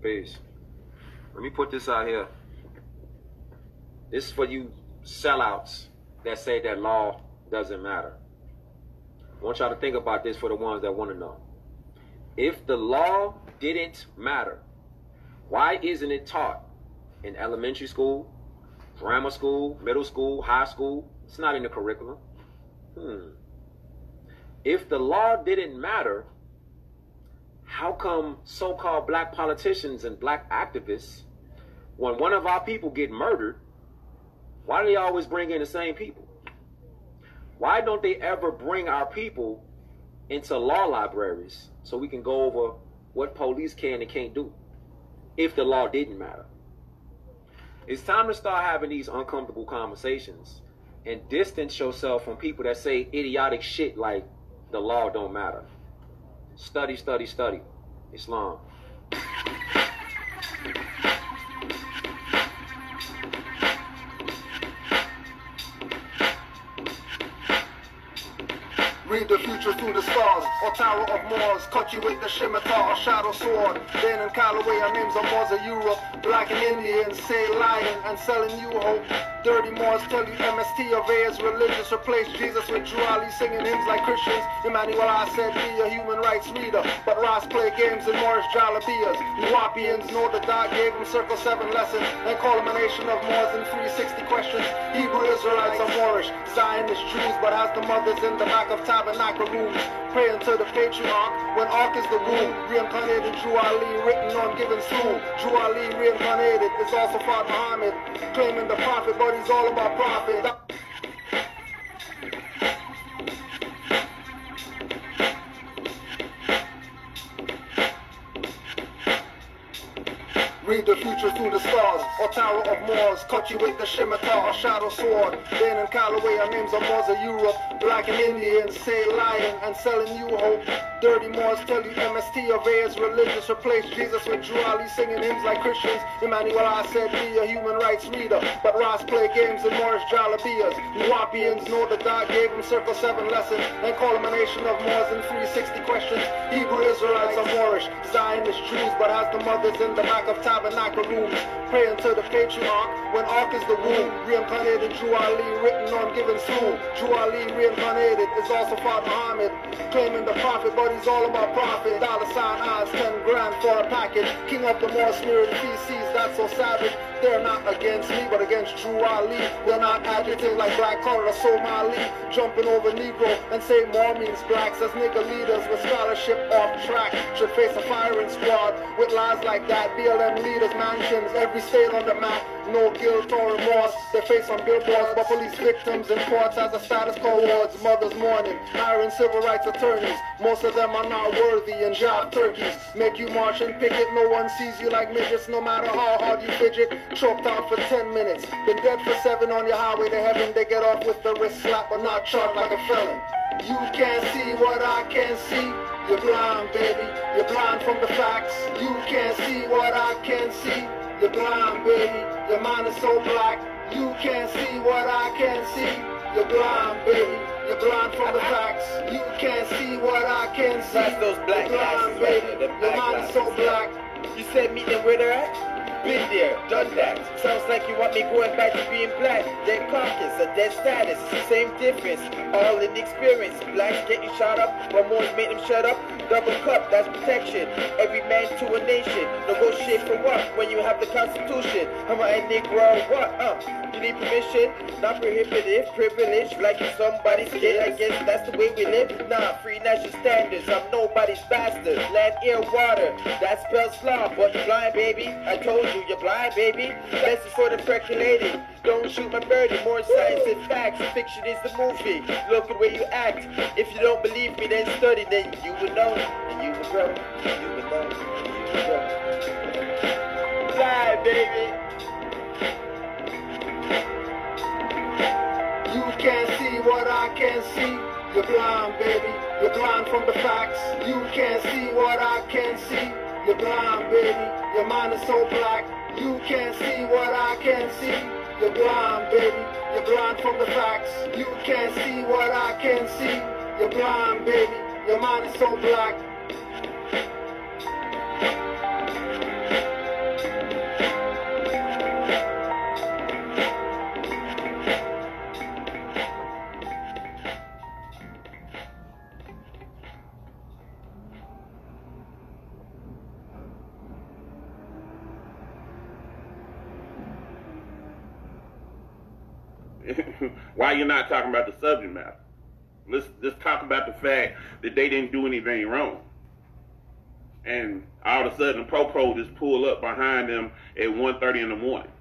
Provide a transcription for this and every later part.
Peace. Let me put this out here. This is for you sellouts that say that law doesn't matter. I want y'all to think about this for the ones that want to know. If the law didn't matter, why isn't it taught in elementary school, grammar school, middle school, high school? It's not in the curriculum. If the law didn't matter, how come so-called black politicians and black activists, when one of our people get murdered, why do they always bring in the same people? Why don't they ever bring our people into law libraries so we can go over what police can and can't do if the law didn't matter? It's time to start having these uncomfortable conversations and distance yourself from people that say idiotic shit like the law don't matter. Study, study, study. Islam. Read the future through the stars, or Tower of Mars, cut you with the scimitar or shadow sword. Then in Callaway, our names are Moors of Europe, black and Indian, say lying and selling you hope. Dirty Moors tell you MST surveyors religious, replace Jesus with Drew Ali singing hymns like Christians. Emmanuel I said be a human rights reader, but Ross play games in Moorish jalabias. Nuwapians know that God gave them circle 7 lessons, and call them a nation of Moors in 360 questions. Hebrew Israelites are Moorish, Zionist Jews, but has the mothers in the back of tabernacle rooms, praying to the patriarch when Ark is the womb. Reincarnated Drew Ali, written on given soon. Drew Ali reincarnated is also Father Muhammad, claiming the prophet, but he's all about profit. Read the future through the stars, or Tower of Mars, cut you with the scimitar or shadow sword. Then in Callaway, our names are Moors of Europe, black and Indian, say lying and selling you hope. Dirty Moors tell you MST surveyors religious, replace Jesus with Drew Ali singing hymns like Christians. Emmanuel I said be a human rights reader, but Ross play games in Moorish jalabias. Nuwapians know that God gave them circle 7 lessons, and call them a nation of Moors in 360 questions. Hebrew Israelites are Moorish, Zionist Jews, but has the mothers in the back of tabernacle rooms, praying to the patriarch when Ark is the womb. Reincarnated Drew Ali, written on given soon. Drew Ali reincarnated is also Father Muhammad, claiming the prophet, but he's all about profit. Dollar sign eyes, 10 grand for a package. King of the Moor smeared feces, that's so savage. They're not against me, but against Drew Ali. They're not adjective like black collar or Somali, jumping over Negro and say more means blacks as nigga leaders with scholarship off track. Should face a firing squad with lies like that. BLM leaders, mansions, every state on the map. No guilt or remorse. They face on billboards, but police victims in courts as a status quo wards. Mothers mourning, hiring civil rights attorneys. Most of them are not worthy and job turkeys. Make you march and picket. No one sees you like midgets, no matter how hard you fidget. Choked out for 10 minutes, been dead for 7 on your highway to heaven. They get off with the wrist slap, but not charged like a felon. You can't see what I can't see. You're blind, baby. You're blind from the facts. You can't see what I can't see. You're blind, baby. Your mind is so black. You can't see what I can't see. You're blind, baby. You're blind from the facts. You can't see what I can't see. That's those black You're blind, baby. Your mind is so black. You said meet them where they're at? Been there, done that. Sounds like you want me going back to being black. Dead carcass, a dead status, same difference. All in the experience. Blacks get you shot up, but Moors make them shut up. Double cup, that's protection. Every man to a nation. Negotiate for what? When you have the Constitution. I'm a Negro, what? You need permission? Not prohibitive, privilege. Like you're somebody's kid, I guess that's the way we live. Nah, free national standards. I'm nobody's bastard. Land, air, water. That spells law, but you're blind, baby. I told you. You're blind, baby. Lessons for the percolated. Don't shoot my birdie. More science and facts. Fiction is the movie. Look at where you act. If you don't believe me, then study. Then you will know. And you will grow. You will know. You will grow. Blind, baby. You can't see what I can't see. You're blind, baby. You're blind from the facts. You can't see what I can't see. You're blind, baby. Your mind is so black. You can't see what I can't see. You're blind, baby. You're blind from the facts. You can't see what I can't see. You're blind, baby. Your mind is so black. Why you not talking about the subject matter? Let's talk about the fact that they didn't do anything wrong. And all of a sudden, the Popo just pull up behind them at 1:30 in the morning,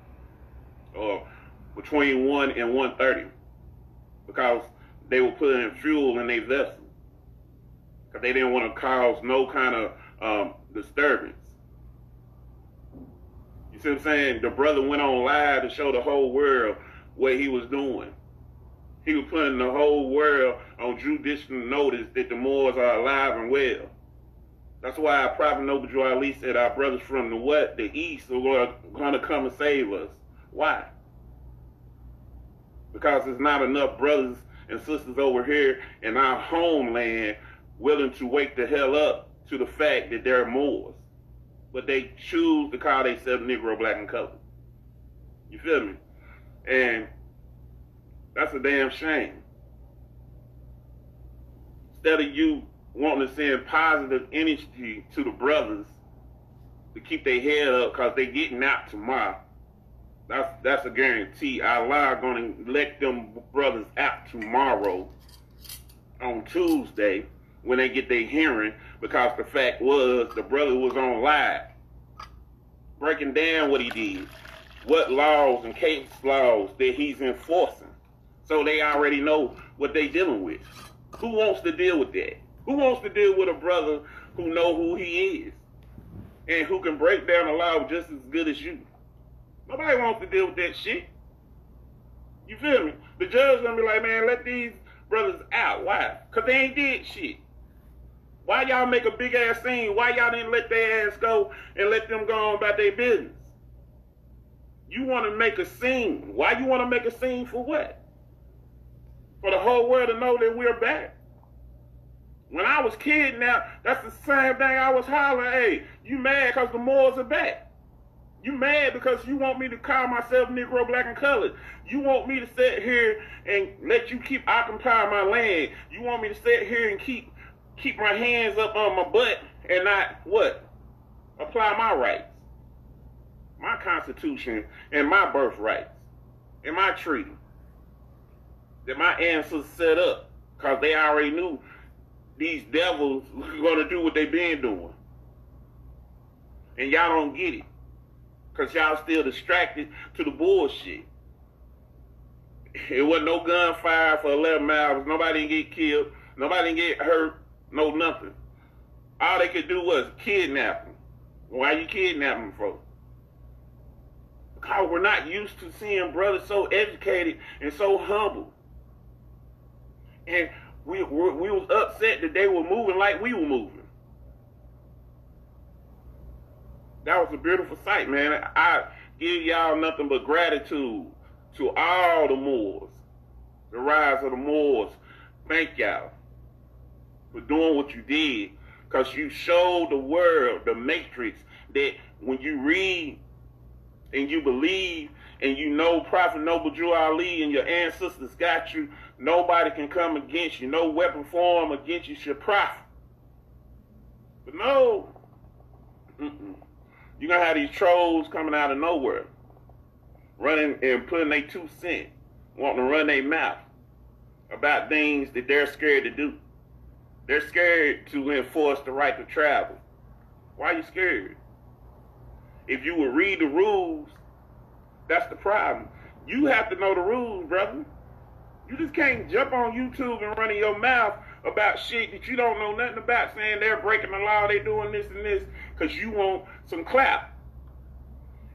or between 1 and 1:30, because they were putting fuel in their vessel, because they didn't want to cause no kind of disturbance. You see what I'm saying? The brother went on live to show the whole world what he was doing. He was putting the whole world on judicial notice that the Moors are alive and well. That's why Prophet Noble Drew Ali said our brothers from the what? The East are going to come and save us. Why? Because there's not enough brothers and sisters over here in our homeland willing to wake the hell up to the fact that they're Moors. But they choose to call themselves Negro, Black, and Colored. You feel me? And that's a damn shame. Instead of you wanting to send positive energy to the brothers to keep their head up because they getting out tomorrow, that's a guarantee. Allah going to let them brothers out tomorrow on Tuesday when they get their hearing, because the fact was the brother was on live breaking down what he did, what laws and case laws that he's enforcing. So they already know what they dealing with. Who wants to deal with that? Who wants to deal with a brother who know who he is and who can break down the law just as good as you? Nobody wants to deal with that shit. You feel me? The judge gonna be like, man, let these brothers out. Why? Because they ain't did shit. Why y'all make a big ass scene? Why y'all didn't let their ass go and let them go on about their business? You want to make a scene. Why you want to make a scene for what? For the whole world to know that we're back. When I was kidnapped, that's the same thing I was hollering, hey, you mad because the Moors are back. You mad because you want me to call myself Negro, Black, and Colored. You want me to sit here and let you keep occupying my land. You want me to sit here and keep my hands up on my butt and not, what? Apply my rights. My Constitution and my birthrights and my treaty that my ancestors set up, because they already knew these devils were going to do what they been doing. And y'all don't get it, because y'all still distracted to the bullshit. It wasn't no gunfire for 11 miles. Nobody didn't get killed. Nobody didn't get hurt. No nothing. All they could do was kidnap them. Why you kidnapping them for? Because we're not used to seeing brothers so educated and so humble. And we was upset that they were moving like we were moving. That was a beautiful sight, man. I give y'all nothing but gratitude to all the Moors, the rise of the Moors. Thank y'all for doing what you did, because you showed the world, the matrix, that when you read and you believe and you know Prophet Noble Drew Ali and your ancestors got you, nobody can come against you. No weapon form against you should profit. But no, you're going to have these trolls coming out of nowhere, running and putting their 2 cents, wanting to run their mouth about things that they're scared to do. They're scared to enforce the right to travel. Why are you scared? If you would read the rules, that's the problem. You have to know the rules, brother. You just can't jump on YouTube and running your mouth about shit that you don't know nothing about, saying they're breaking the law, they're doing this and this, because you want some clap.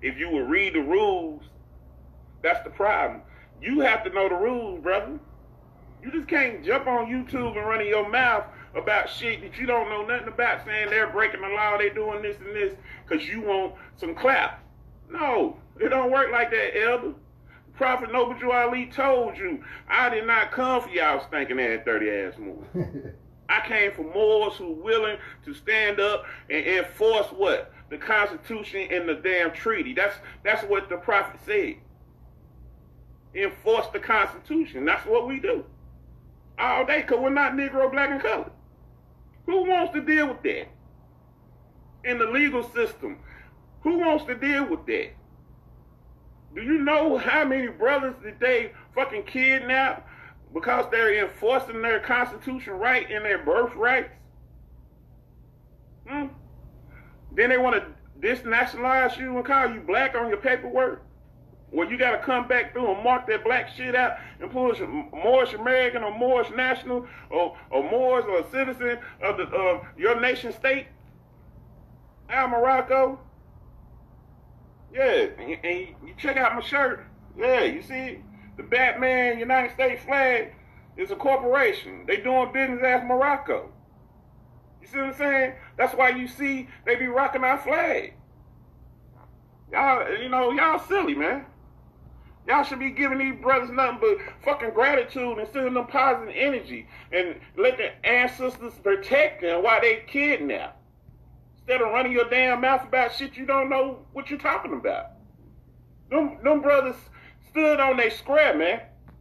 If you would read the rules, that's the problem. You have to know the rules, brother. You just can't jump on YouTube and running your mouth about shit that you don't know nothing about, saying they're breaking the law, they're doing this and this, because you want some clap. No, it don't work like that, elder. Prophet Noble Drew Ali told you, I did not come for y'all stinking ass, dirty ass Moors. I came for Moors who willing to stand up and enforce what? The Constitution and the damn treaty. That's what the prophet said. Enforce the Constitution. That's what we do. All day, because we're not Negro, Black, and Colored. Who wants to deal with that? In the legal system, who wants to deal with that? Do you know how many brothers did they fucking kidnap because they're enforcing their constitution right and their birth rights? Then they want to disnationalize you and call you black on your paperwork? Well, you got to come back through and mark that black shit out and push Moorish American or Moorish national or Moors or a citizen of your nation state? Morocco? Yeah, and you check out my shirt. Yeah, you see, the Batman United States flag is a corporation. They doing business as Morocco. You see what I'm saying? That's why you see they be rocking our flag. Y'all silly, man. Y'all should be giving these brothers nothing but fucking gratitude and sending them positive energy and let their ancestors protect them while they kidnap. Instead of running your damn mouth about shit you don't know what you're talking about. Them brothers stood on their square, man,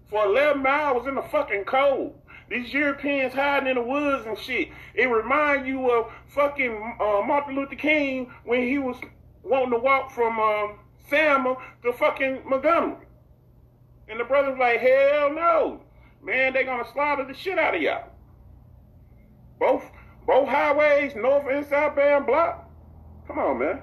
for 11 miles in the fucking cold. These Europeans hiding in the woods and shit. It remind you of fucking Martin Luther King when he was wanting to walk from Selma to fucking Montgomery. And the brothers like, hell no. Man, they gonna slaughter the shit out of y'all. Both highways, north and southbound block. Come on, man.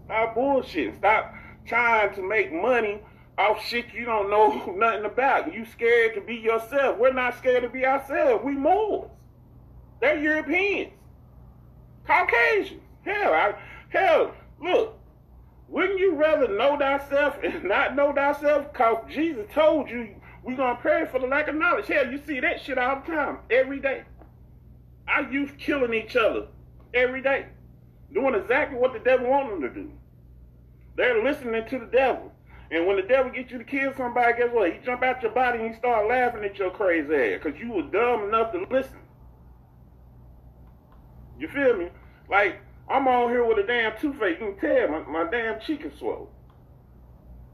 Stop bullshitting. Stop trying to make money off shit you don't know nothing about. You scared to be yourself. We're not scared to be ourselves. We Moors. They're Europeans. Caucasians. Hell, look. Wouldn't you rather know thyself and not know thyself? Because Jesus told you we're going to pray for the lack of knowledge. Hell, you see that shit all the time, every day. Our youth killing each other every day, doing exactly what the devil wants them to do. They're listening to the devil. And when the devil gets you to kill somebody, guess what? He jump out your body and he start laughing at your crazy ass because you were dumb enough to listen. You feel me? Like, I'm on here with a damn toothache. You can tell my damn cheek is swollen.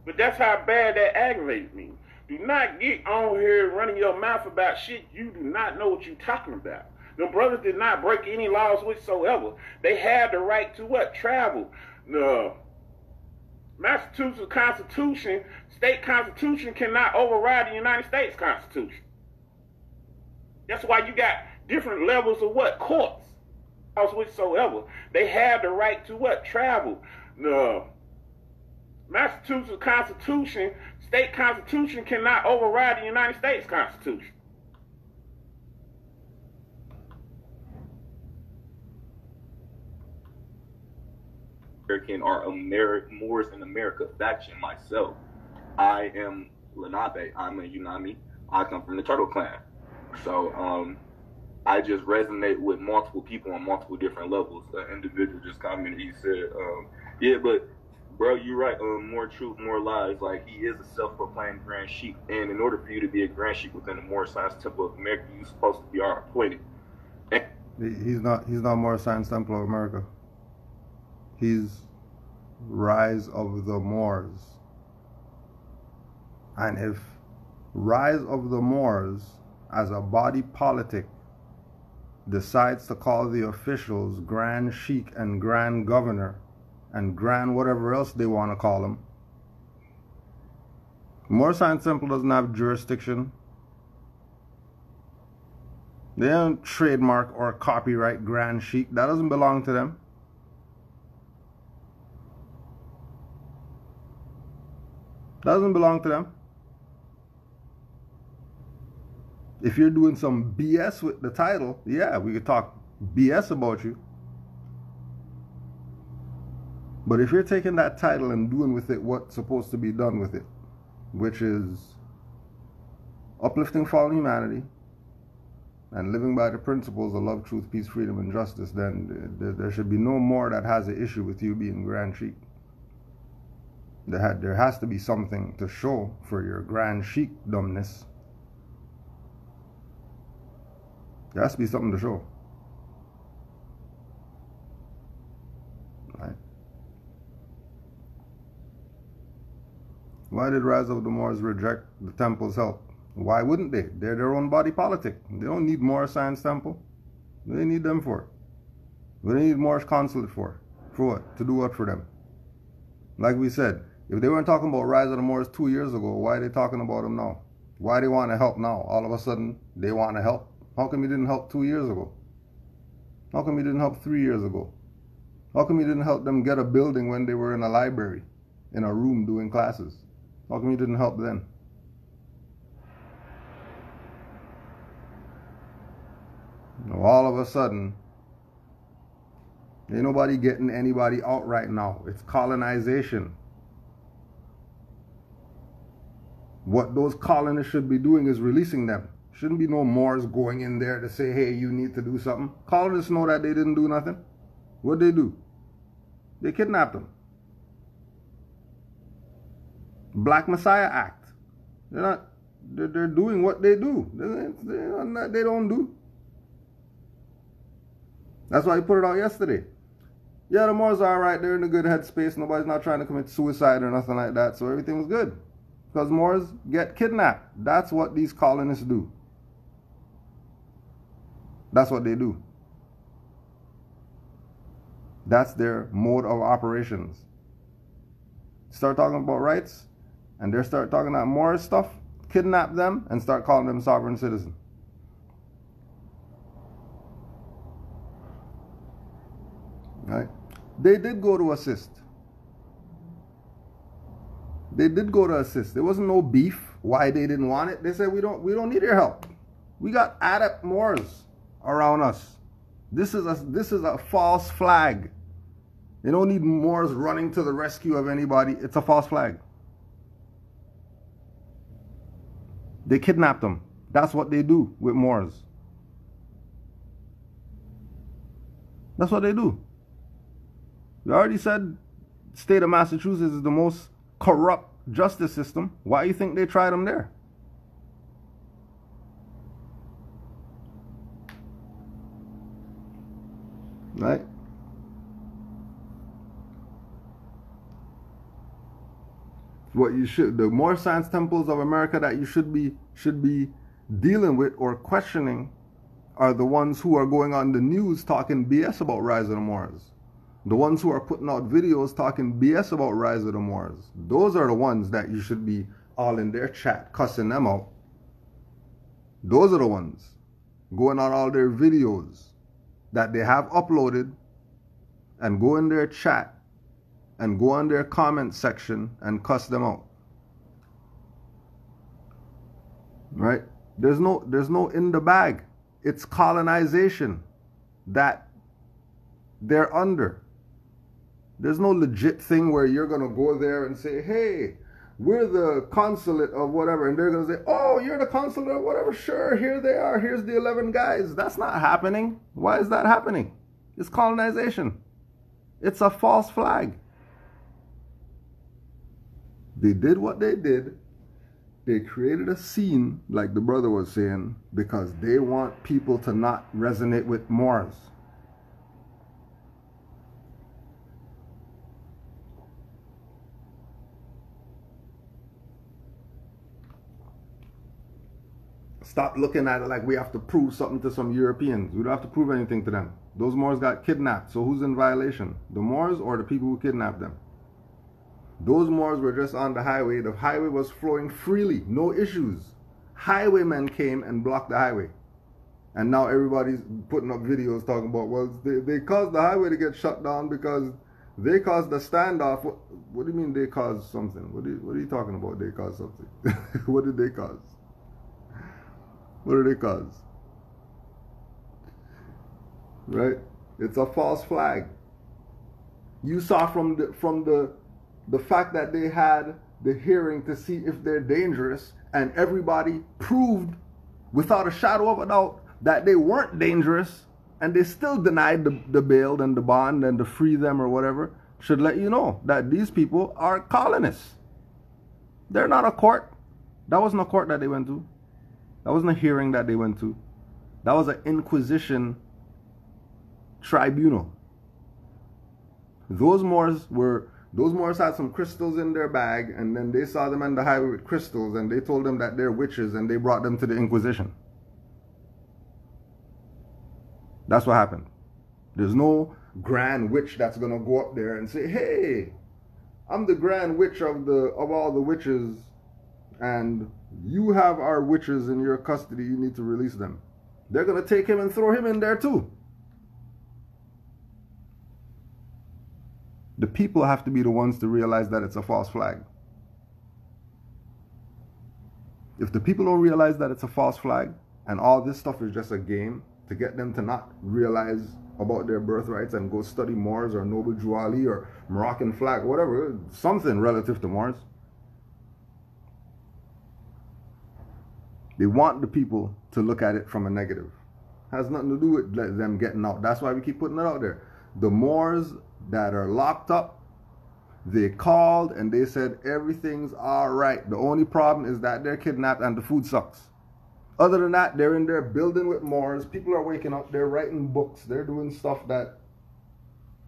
But that's how bad that aggravates me. Do not get on here running your mouth about shit you do not know what you're talking about. The brothers did not break any laws whatsoever. They had the right to what? Travel. The Massachusetts Constitution, state constitution cannot override the United States Constitution. That's why you got different levels of what? Courts. Whatsoever. They have the right to what? Travel. The Massachusetts Constitution, state constitution cannot override the United States Constitution. American or Moors in America faction myself. I am Lenape. I'm a Unami. I come from the Turtle Clan. So, I just resonate with multiple people on multiple different levels. The individual just commented, he said, yeah, but bro, you're right, more truth, more lies. Like, he is a self-proclaimed Grand Sheik, and in order for you to be a Grand Sheik within the Moorish Science Temple of America, you're supposed to be our appointed. He's not Moorish Science Temple of America. He's Rise of the Moors. And if Rise of the Moors as a body politic decides to call the officials Grand Sheik and Grand Governor and Grand whatever else they want to call them, Moorish Science Temple doesn't have jurisdiction. They don't trademark or copyright Grand Sheik. That doesn't belong to them. Doesn't belong to them. If you're doing some BS with the title, yeah, we could talk BS about you. But if you're taking that title and doing with it what's supposed to be done with it, which is uplifting fallen humanity and living by the principles of love, truth, peace, freedom, and justice, then there should be no more that has an issue with you being Grand Sheik. There has to be something to show for your Grand Sheik dumbness. There has to be something to show. Right? Why did Rise of the Moors reject the temple's help? Why wouldn't they? They're their own body politic. They don't need Moorish Science Temple. What do they need them for? What do they need Moorish Consulate for? For what? To do what for them? Like we said, If they weren't talking about Rise of the Moors 2 years ago, why are they talking about them now? Why they want to help now? All of a sudden, they want to help. How come you didn't help 2 years ago? How come you didn't help 3 years ago? How come you didn't help them get a building when they were in a library, in a room doing classes? How come you didn't help then? Now, all of a sudden, ain't nobody getting anybody out right now. It's colonization. What those colonists should be doing is releasing them. Shouldn't be no Moors going in there to say, hey, you need to do something. Colonists know that they didn't do nothing. What'd they do? They kidnapped them. Black Messiah Act. They're doing what they do. They don't do. That's why he put it out yesterday. Yeah, the Moors are alright. They're in a good headspace. Nobody's not trying to commit suicide or nothing like that. So everything was good. Because Moors get kidnapped. That's what these colonists do. That's what they do. That's their mode of operations. Start talking about rights, and they start talking about Moorish stuff, kidnap them, and start calling them sovereign citizens. Right? They did go to assist. They did go to assist. There wasn't no beef why they didn't want it. They said we don't need your help. We got adept Moors around us. This is a false flag. They don't need Moors running to the rescue of anybody. It's a false flag. They kidnapped them. That's what they do with Moors. That's what they do. We already said the state of Massachusetts is the most corrupt justice system. Why do you think they tried them there? Right? What you should, the more science temples of America that you should be dealing with or questioning are the ones who are going on the news talking BS about Rise of the Moors. The ones who are putting out videos talking BS about Rise of the Moors. Those are the ones that you should be all in their chat cussing them out. Those are the ones going on all their videos that they have uploaded and go in their chat and go on their comment section and cuss them out. Right? There's no in the bag. It's colonization that they're under. There's no legit thing where you're going to go there and say, hey, we're the consulate of whatever. And they're going to say, oh, you're the consulate of whatever. Sure, here they are. Here's the 11 guys. That's not happening. Why is that happening? It's colonization. It's a false flag. They did what they did. They created a scene, like the brother was saying, because they want people to not resonate with Moors. Stop looking at it like we have to prove something to some Europeans. We don't have to prove anything to them. Those Moors got kidnapped. So who's in violation? The Moors or the people who kidnapped them? Those Moors were just on the highway. The highway was flowing freely. No issues. Highwaymen came and blocked the highway. And now everybody's putting up videos talking about, well, they caused the highway to get shut down because they caused the standoff. What do you mean they caused something? What are you talking about? They caused something. What did they cause? What did they cause? Right? It's a false flag. You saw from the fact that they had the hearing to see if they're dangerous, and everybody proved without a shadow of a doubt that they weren't dangerous, and they still denied the bail and the bond and to free them or whatever, should let you know that these people are colonists. They're not a court. That wasn't a court that they went to. That wasn't a hearing that they went to. That was an Inquisition tribunal. Those Moors had some crystals in their bag, and then they saw them on the highway with crystals, and they told them that they're witches, and they brought them to the Inquisition. That's what happened. There's no grand witch that's going to go up there and say, hey, I'm the grand witch of all the witches, and you have our witches in your custody. You need to release them. They're going to take him and throw him in there too. The people have to be the ones to realize that it's a false flag. If the people don't realize that it's a false flag and all this stuff is just a game to get them to not realize about their birthrights and go study Moors or Noble Juali or Moroccan flag, whatever, something relative to Moors. They want the people to look at it from a negative. Has nothing to do with them getting out. That's why we keep putting it out there. The Moors that are locked up, they called and they said everything's all right. The only problem is that they're kidnapped and the food sucks. Other than that, they're in there building with Moors. People are waking up. They're writing books. They're doing stuff that,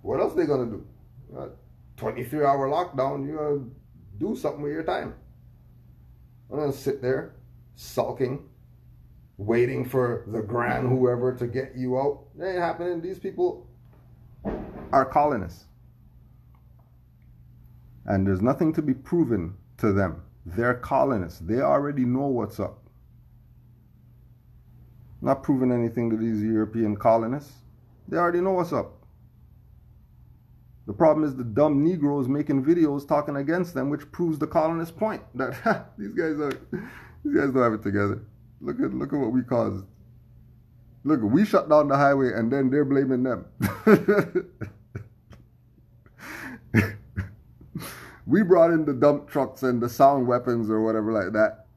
what else they going to do? 23-hour lockdown, you got to do something with your time. I'm going to sit there sulking, waiting for the grand whoever to get you out. It ain't happening. These people are colonists. And there's nothing to be proven to them. They're colonists. They already know what's up. Not proving anything to these European colonists. They already know what's up. The problem is the dumb Negroes making videos talking against them, which proves the colonist point that these guys don't have it together. Look at what we caused. Look, we shut down the highway and then they're blaming them. We brought in the dump trucks and the sound weapons or whatever like that,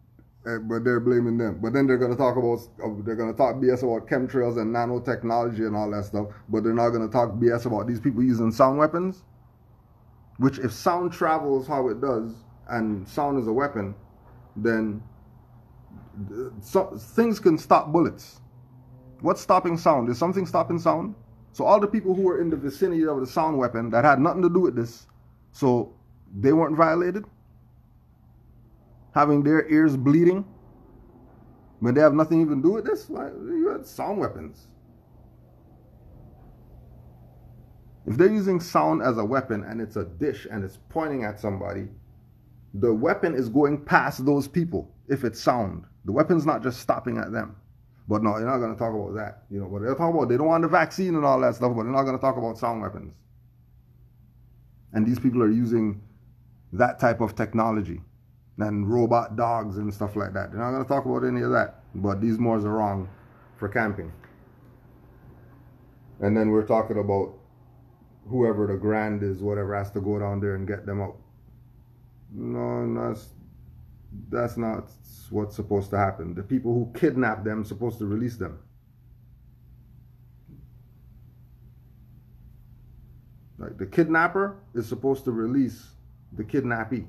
but they're blaming them. But then they're going to talk BS about chemtrails and nanotechnology and all that stuff, but they're not going to talk BS about these people using sound weapons, which if sound travels how it does and sound is a weapon, then things can stop bullets. What's stopping sound? Is something stopping sound? So all the people who were in the vicinity of the sound weapon that had nothing to do with this, so they weren't violated? Having their ears bleeding when they have nothing even to do with this? Why? You had sound weapons. If they're using sound as a weapon and it's a dish and it's pointing at somebody, the weapon is going past those people if it's sound. The weapon's not just stopping at them. But no, you're not going to talk about that. You know, what they'll talk about, they don't want the vaccine and all that stuff, but they're not going to talk about sound weapons. And these people are using that type of technology and robot dogs and stuff like that. They're not going to talk about any of that. But these Moors are wrong for camping. And then we're talking about whoever the grand is, whatever, has to go down there and get them out. No, that's not what's supposed to happen. The people who kidnap them are supposed to release them. Like the kidnapper is supposed to release the kidnappee.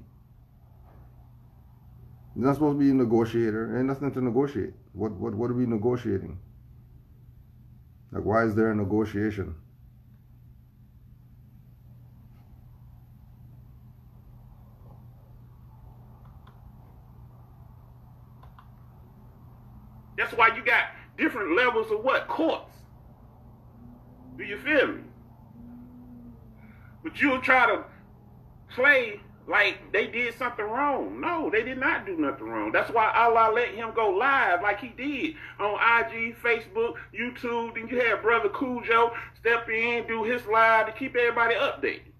He's not supposed to be a negotiator. There ain't nothing to negotiate. What are we negotiating? Like, why is there a negotiation? That's why you got different levels of what? Courts. Do you feel me? But you'll try to play like they did something wrong. No, they did not do nothing wrong. That's why Allah let him go live like he did on IG, Facebook, YouTube. Then you had Brother Cujo step in, do his live to keep everybody updated.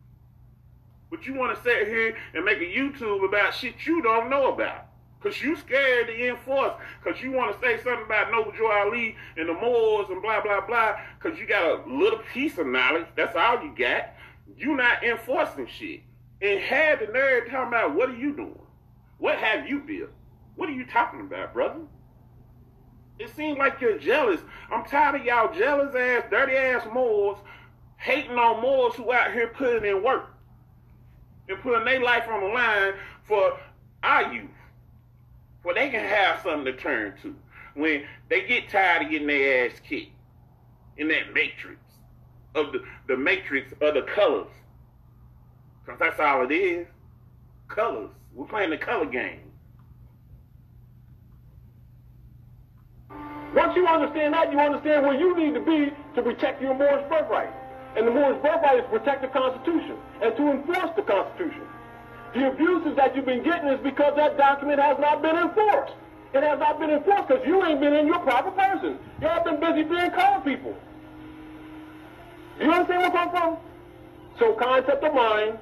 But you want to sit here and make a YouTube about shit you don't know about. Because you scared to enforce. Because you want to say something about Noble Joe Ali and the Moors and blah, blah, blah. Because you got a little piece of knowledge. That's all you got. You not enforcing shit. And had the nerve talking about, what are you doing? What have you built? What are you talking about, brother? It seems like you're jealous. I'm tired of y'all jealous ass, dirty ass Moors hating on Moors who out here putting in work and putting their life on the line for our youth. For they can have something to turn to when they get tired of getting their ass kicked in that matrix of the matrix of the colors. Because that's all it is. Colors. We're playing the color game. Once you understand that, you understand where you need to be to protect your Moorish birthright. And the Moorish birthright is to protect the Constitution and to enforce the Constitution. The abuses that you've been getting is because that document has not been enforced. It has not been enforced because you ain't been in your proper person. Y'all been busy being colored people. You understand where I'm from? So concept of mind,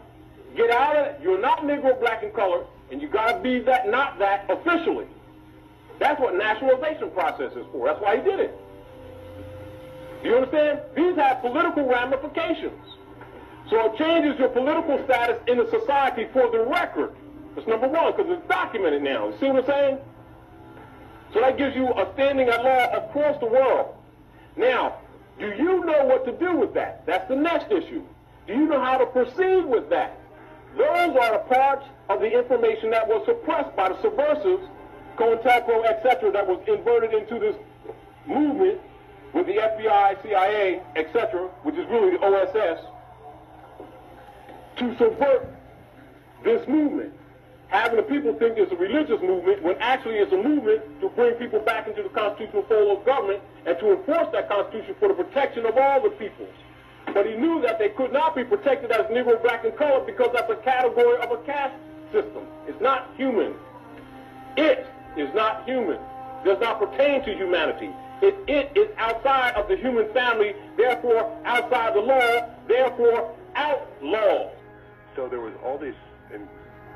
get out of it. You're not Negro, black, and colored, and you got to be that, not that, officially. That's what nationalization process is for. That's why he did it. You understand? These have political ramifications. So it changes your political status in the society for the record. That's number one, because it's documented now. You see what I'm saying? So that gives you a standing at law across the world. Now, do you know what to do with that? That's the next issue. Do you know how to proceed with that? Those are the parts of the information that was suppressed by the subversives, COINTELPRO, etc., that was inverted into this movement with the FBI, CIA, etc., which is really the OSS, to subvert this movement. Having the people think it's a religious movement when actually it's a movement to bring people back into the constitutional fold of government and to enforce that constitution for the protection of all the peoples. But he knew that they could not be protected as Negro, black, and colored because that's a category of a caste system. It's not human. It is not human. Does not pertain to humanity. It is outside of the human family, therefore outside the law, therefore outlawed. So there was all this in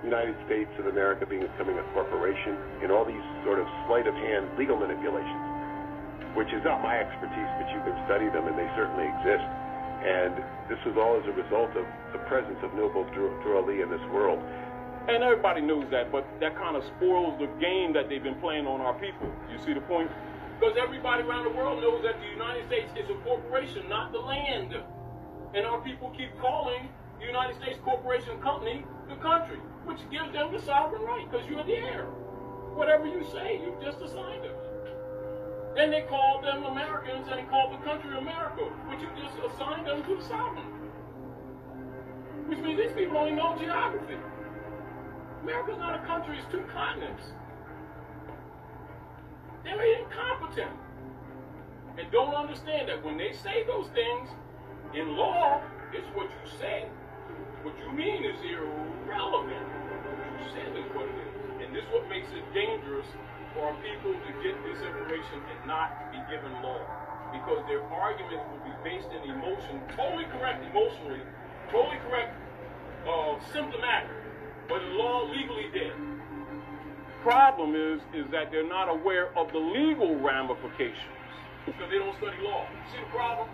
United States of America becoming a corporation and all these sort of sleight of hand legal manipulations, which is not my expertise, but you can study them and they certainly exist. And this was all as a result of the presence of Noble Drew Ali in this world. And everybody knows that, but that kind of spoils the game that they've been playing on our people. You see the point? Because everybody around the world knows that the United States is a corporation, not the land. And our people keep calling the United States Corporation Company the country, which gives them the sovereign right, because you're the heir. Whatever you say, you've just assigned us. Then they called them Americans and they called the country America, which you just assigned them to the sovereign. Which means these people don't even know geography. America's not a country, it's two continents. They're incompetent. And don't understand that when they say those things, in law, it's what you say. What you mean is irrelevant. What you said is what it is. And this is what makes it dangerous for our people to get this information and not be given law. Because their arguments will be based in emotion, totally correct emotionally, totally correct symptomatic, but the law legally dead. Problem is that they're not aware of the legal ramifications because they don't study law. See the problem?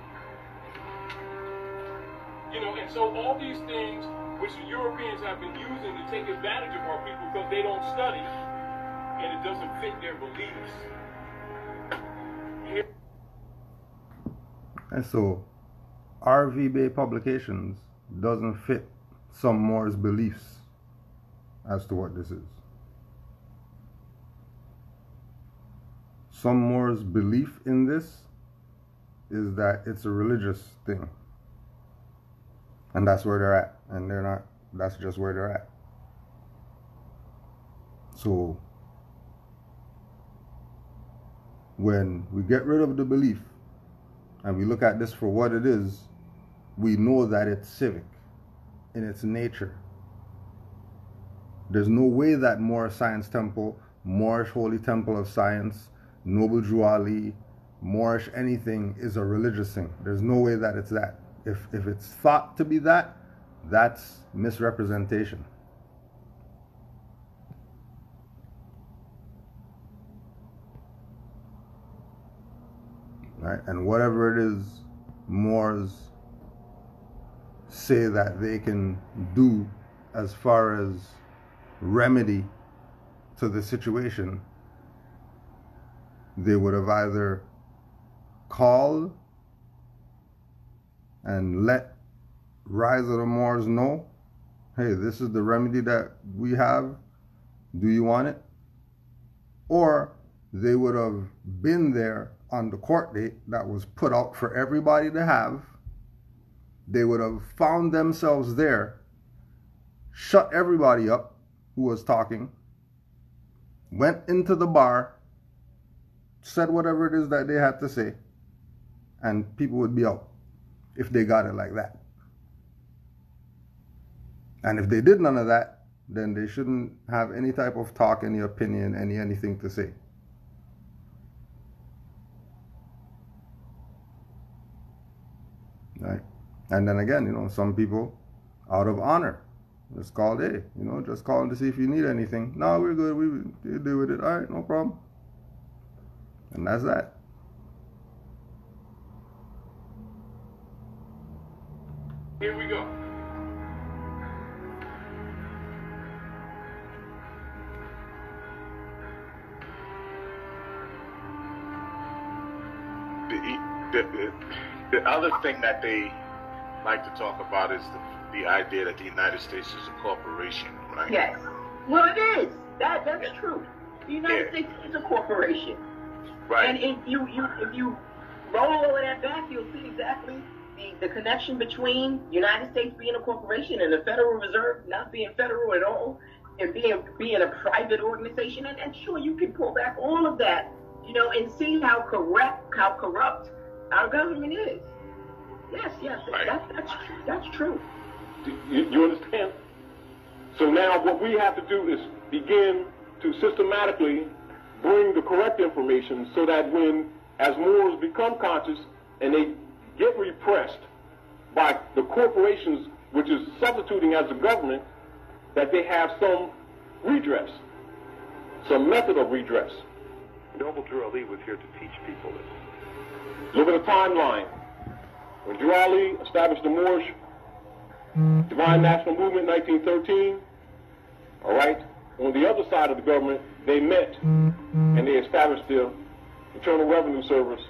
You know, and so all these things which the Europeans have been using to take advantage of our people because they don't study and it doesn't fit their beliefs. And so RV Bay Publications doesn't fit some Moors' beliefs as to what this is. Some Moors' belief in this is that it's a religious thing. And that's where they're at. And they're not, that's just where they're at. So when we get rid of the belief and we look at this for what it is, we know that it's civic in its nature. There's no way that Moorish Science Temple, Moorish Holy Temple of Science, Noble Drew Ali, Moorish anything is a religious thing. There's no way that it's that. If it's thought to be that, that's misrepresentation. Right? And whatever it is Moors say that they can do as far as remedy to the situation, they would have either called and let Rise of the Moors know, hey, this is the remedy that we have, do you want it? Or they would have been there on the court date that was put out for everybody to have. They would have found themselves there, shut everybody up who was talking, went into the bar, said whatever it is that they had to say, and people would be out if they got it like that. And if they did none of that, then they shouldn't have any type of talk, any opinion, anything to say. Right? And then again, you know, some people, out of honor, just called, hey, you know, just calling to see if you need anything. No, we're good. We deal with it. All right, no problem. And that's that. Here we go. The other thing that they like to talk about is the idea that the United States is a corporation, right? Yes. Well, it is. That's true. The United States is a corporation. Right. And if you roll all of that back, you'll see exactly the connection between United States being a corporation and the Federal Reserve not being federal at all, and being a private organization. And sure, you can pull back all of that, you know, and see how corrupt our government is. Yes, Right. that's true. You understand? So now what we have to do is begin to systematically bring the correct information so that when, as Moors become conscious and they get repressed by the corporations, which is substituting as the government, that they have some redress, some method of redress. Noble Drew Ali was here to teach people this. Look at the timeline. When Drew Ali established the Moorish Divine National Movement in 1913, all right, on the other side of the government, they met and they established the Internal Revenue Service.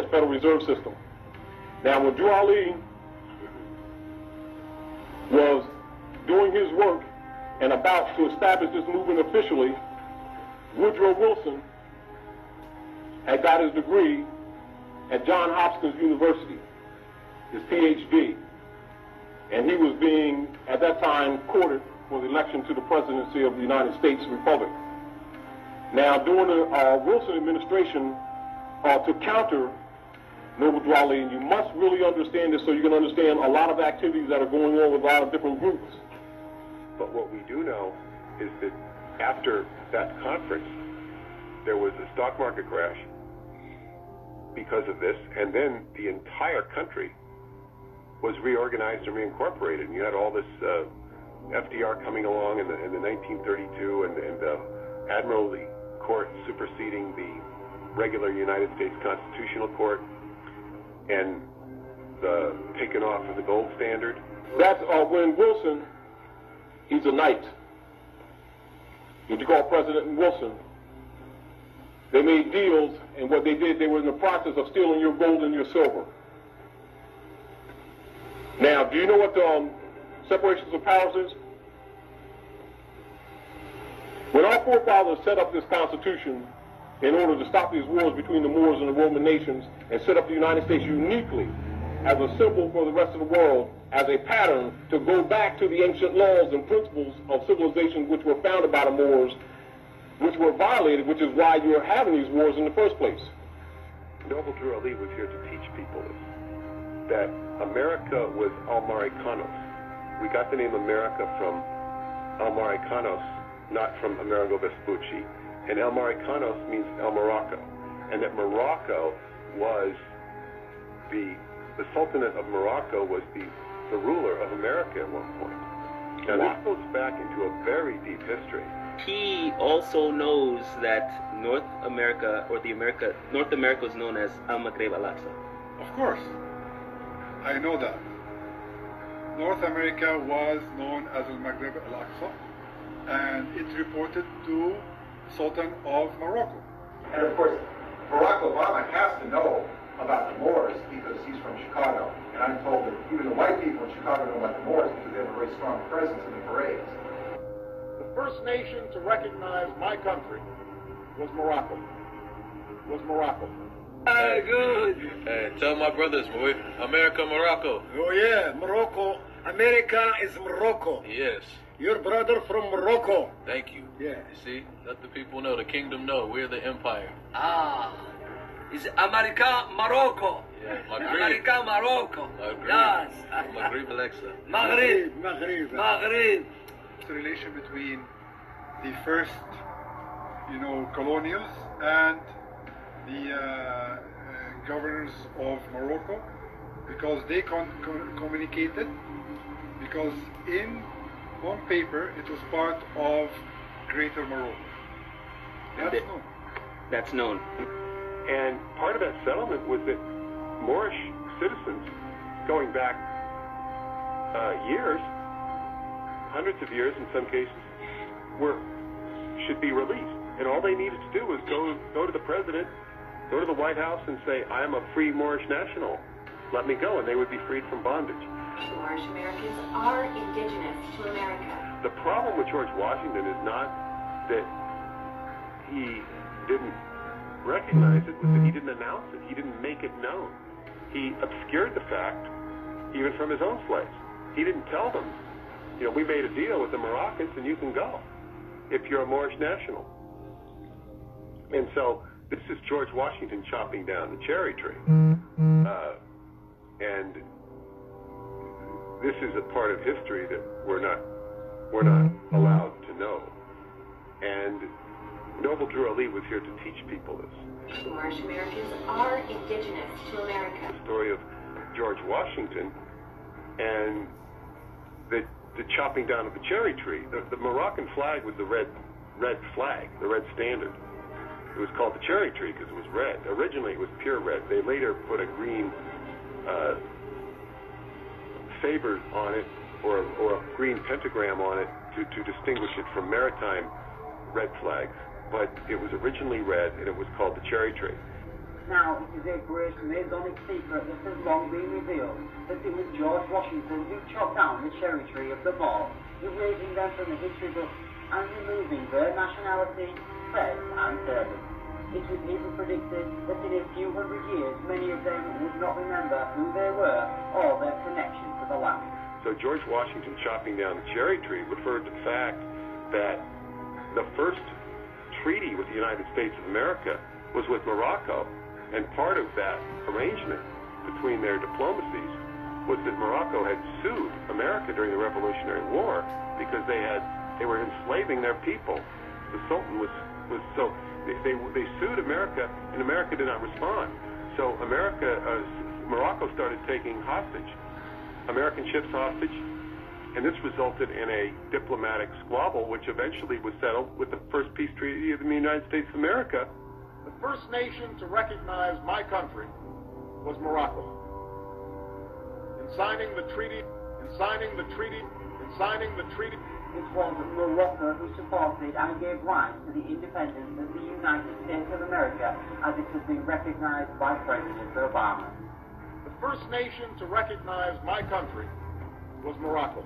Federal Reserve System. Now, when Drew Ali was doing his work and about to establish this movement officially, Woodrow Wilson had got his degree at Johns Hopkins University, his PhD, and he was being, at that time, courted for the election to the presidency of the United States Republic. Now, during the Wilson administration, to counter Noble Drew Ali, and you must really understand this so you can understand a lot of activities that are going on with a lot of different groups. But what we do know is that after that conference, there was a stock market crash because of this, and then the entire country was reorganized and reincorporated. And you had all this FDR coming along in the 1932 and the Admiralty Court superseding the regular United States Constitutional Court, and the taken off of the gold standard. That's when Wilson, he's a knight. What you call President Wilson. They made deals, and what they did, they were in the process of stealing your gold and your silver. Now, do you know what the separations of powers is? When our forefathers set up this Constitution in order to stop these wars between the Moors and the Roman nations and set up the United States uniquely as a symbol for the rest of the world, as a pattern to go back to the ancient laws and principles of civilization which were founded by the Moors, which were violated, which is why you're having these wars in the first place. Noble Drew Ali was here to teach people this, that America was Almaricanos. We got the name America from Almaricanos, not from Amerigo Vespucci. And Almaricanos means El Morocco. And that Morocco was the Sultanate of Morocco was the ruler of America at one point. Now this goes back into a very deep history. He also knows that North America is known as Al-Maghreb Al-Aqsa. Of course, I know that. North America was known as Al-Maghreb Al-Aqsa, and it reported to Sultan of Morocco. And of course, Barack Obama has to know about the Moors because he's from Chicago. And I'm told that even the white people in Chicago know about the Moors because they have a very strong presence in the parades. The first nation to recognize my country was Morocco. Good. Hey, tell my brothers, boy. America, Morocco. Oh yeah, Morocco. America is Morocco. Yes. Your brother from Morocco. Thank you. Yeah. You see, let the people know, the kingdom know, we're the empire. It's America, Morocco. America, Morocco. Yes. Maghrib, Alexa. Maghrib. It's a relation between the first, colonials and the governors of Morocco, because they communicated, because on paper it was part of Greater Morocco. That's known. And part of that settlement was that Moorish citizens, going back years, hundreds of years in some cases, should be released. And all they needed to do was go to the president, go to the White House and say, I am a free Moorish national. Let me go. And they would be freed from bondage. Moorish Americans are indigenous to America. The problem with George Washington is not that he didn't recognize it, was that he didn't announce it. He didn't make it known. He obscured the fact, even from his own slaves. He didn't tell them, we made a deal with the Moroccans and you can go if you're a Moorish national. And so this is George Washington chopping down the cherry tree. And this is a part of history that we're not allowed to know. And Noble Drew Ali was here to teach people this. Moorish Americans are indigenous to America. The story of George Washington and the chopping down of the cherry tree. The Moroccan flag was the red flag, the red standard. It was called the cherry tree because it was red. Originally it was pure red. They later put a green saber on it, or a green pentagram on it to distinguish it from maritime red flags. But it was originally red, and it was called the cherry tree. Now, it is a great Masonic secret that has long been revealed that it was George Washington who chopped down the cherry tree of the Moors, erasing them from the history books and removing their nationality, fez, and turban. It was even predicted that in a few hundred years, many of them would not remember who they were or their connection to the land. So George Washington chopping down the cherry tree referred to the fact that the first treaty with the United States of America was with Morocco, and part of that arrangement between their diplomacies was that Morocco had sued America during the Revolutionary War because they were enslaving their people. The Sultan was so they sued America, and America did not respond. So Morocco started taking American ships hostage, and this resulted in a diplomatic squabble, which eventually was settled with the first peace treaty of the United States of America. The first nation to recognize my country was Morocco. In signing the treaty, it was Morocco who supported and gave rise to the independence of the United States of America as it has been recognized by President Obama. The first nation to recognize my country was Morocco.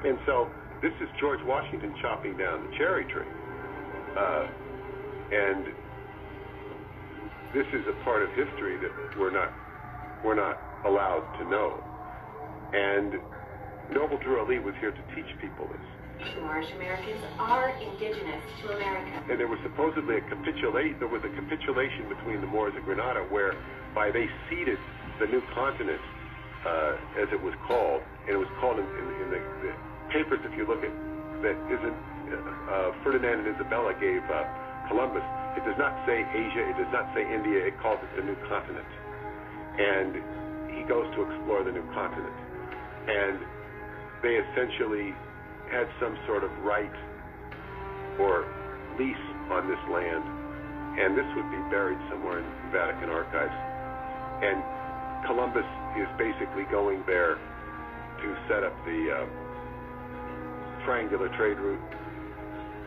And so this is George Washington chopping down the cherry tree. And this is a part of history that we're not allowed to know. And Noble Drew Ali was here to teach people this. Moorish Americans are indigenous to America. And there was supposedly a capitulation between the Moors of Granada, whereby they ceded the new continent, as it was called, and it was called in the papers, if you look at that, Ferdinand and Isabella gave Columbus. It does not say Asia, it does not say India, it calls it the new continent. And he goes to explore the new continent. And they essentially had some sort of right or lease on this land, and this would be buried somewhere in Vatican archives. And Columbus is basically going there to set up the triangular trade route,